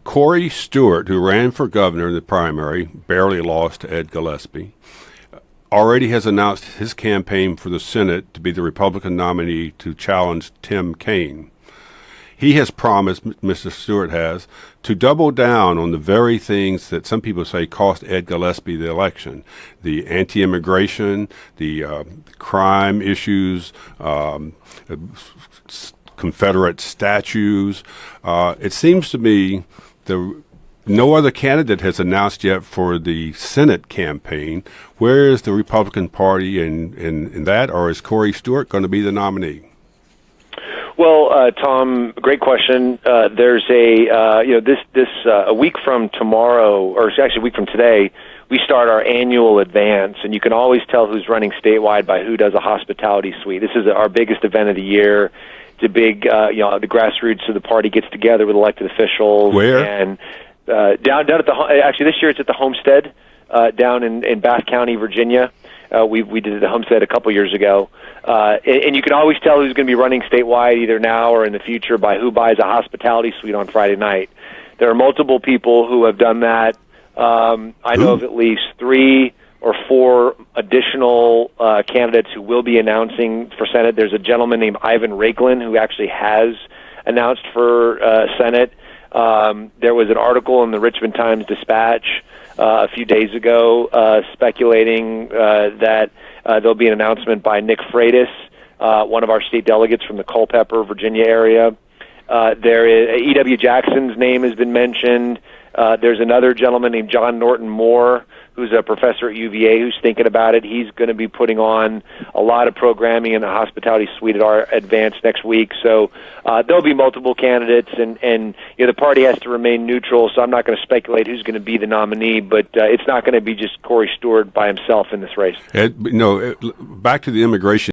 Corey Stewart, who ran for governor in the primary, barely lost to Ed Gillespie, already has announced his campaign for the Senate to be the Republican nominee to challenge Tim Kaine. He has promised, Mr. Stewart has, to double down on the very things that some people say cost Ed Gillespie the election: the anti-immigration, the crime issues, Confederate statues. It seems to me no other candidate has announced yet for the Senate campaign. Where is the Republican Party in that, or is Corey Stewart going to be the nominee? Well, Tom, great question. There's a week from tomorrow, or actually a week from today, we start our annual advance, and you can always tell who's running statewide by who does a hospitality suite. This is our biggest event of the year. It's a big, the grassroots of the party gets together with elected officials. Where? And down at actually this year it's at the Homestead down in Bath County, Virginia. We did it at Homestead a couple years ago. And you can always tell who's going to be running statewide either now or in the future by who buys a hospitality suite on Friday night. There are multiple people who have done that. I know of at least 3 or 4 additional candidates who will be announcing for Senate. There's a gentleman named Ivan Rakelin who actually has announced for Senate. There was an article in the Richmond Times-Dispatch a few days ago speculating that there'll be an announcement by Nick Freitas, one of our state delegates from the Culpeper, Virginia area. E.W. Jackson's name has been mentioned. There's another gentleman named John Norton Moore, who's a professor at UVA, who's thinking about it. He's going to be putting on a lot of programming in the hospitality suite at our advance next week. So there'll be multiple candidates, and the party has to remain neutral, so I'm not going to speculate who's going to be the nominee, but it's not going to be just Corey Stewart by himself in this race. Back to the immigration